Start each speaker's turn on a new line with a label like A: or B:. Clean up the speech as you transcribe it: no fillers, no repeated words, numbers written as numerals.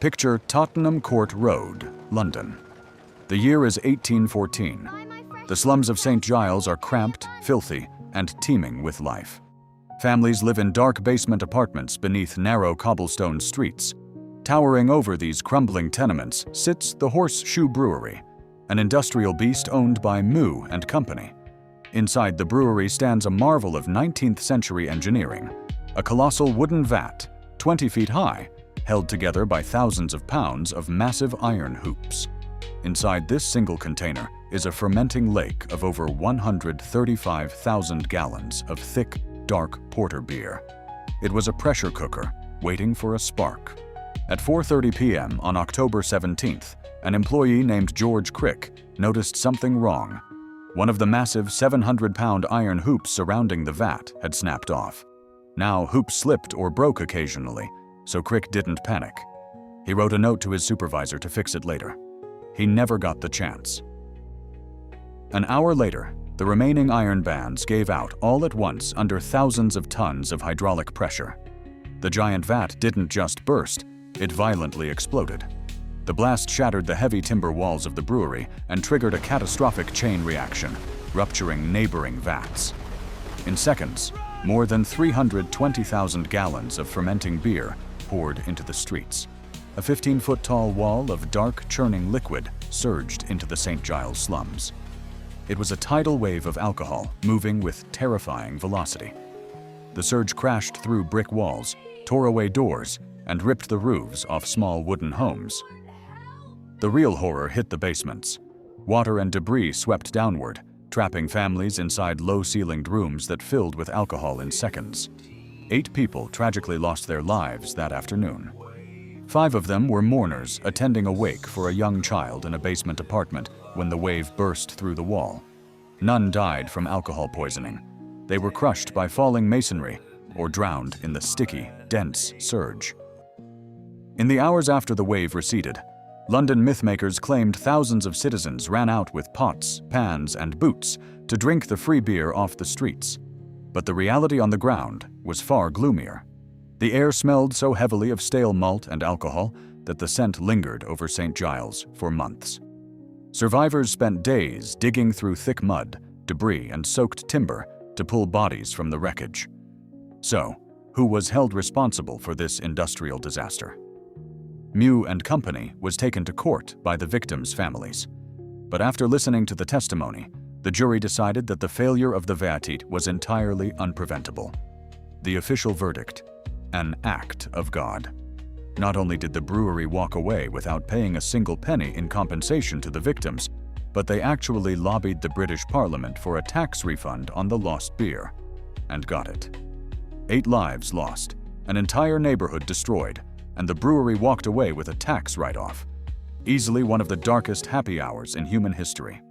A: Picture Tottenham Court Road, London. The year is 1814. The slums of St. Giles are cramped, filthy, and teeming with life. Families live in dark basement apartments beneath narrow cobblestone streets. Towering over these crumbling tenements sits the Horseshoe Brewery, an industrial beast owned by Moo and Company. Inside the brewery stands a marvel of 19th century engineering, a colossal wooden vat, 20 feet high, held together by thousands of pounds of massive iron hoops. Inside this single container is a fermenting lake of over 135,000 gallons of thick, dark porter beer. It was a pressure cooker waiting for a spark. At 4:30 p.m. on October 17th, an employee named George Crick noticed something wrong. One of the massive 700-pound iron hoops surrounding the vat had snapped off. Now, hoops slipped or broke occasionally, so Crick didn't panic. He wrote a note to his supervisor to fix it later. He never got the chance. An hour later, the remaining iron bands gave out all at once under thousands of tons of hydraulic pressure. The giant vat didn't just burst, it violently exploded. The blast shattered the heavy timber walls of the brewery and triggered a catastrophic chain reaction, rupturing neighboring vats. In seconds, more than 320,000 gallons of fermenting beer poured into the streets. A 15-foot-tall wall of dark, churning liquid surged into the St. Giles slums. It was a tidal wave of alcohol moving with terrifying velocity. The surge crashed through brick walls, tore away doors, and ripped the roofs off small wooden homes. The real horror hit the basements. Water and debris swept downward, trapping families inside low-ceilinged rooms that filled with alcohol in seconds. 8 people tragically lost their lives that afternoon. 5 of them were mourners attending a wake for a young child in a basement apartment when the wave burst through the wall. None died from alcohol poisoning. They were crushed by falling masonry or drowned in the sticky, dense surge. In the hours after the wave receded, London mythmakers claimed thousands of citizens ran out with pots, pans, and boots to drink the free beer off the streets. But the reality on the ground was far gloomier. The air smelled so heavily of stale malt and alcohol that the scent lingered over St. Giles for months. Survivors spent days digging through thick mud, debris, and soaked timber to pull bodies from the wreckage. So, who was held responsible for this industrial disaster? Moo and Company was taken to court by the victims' families. But after listening to the testimony, the jury decided that the failure of the vatite was entirely unpreventable. The official verdict: an act of God. Not only did the brewery walk away without paying a single penny in compensation to the victims, but they actually lobbied the British Parliament for a tax refund on the lost beer, and got it. 8 lives lost, an entire neighborhood destroyed, and the brewery walked away with a tax write-off. Easily one of the darkest happy hours in human history.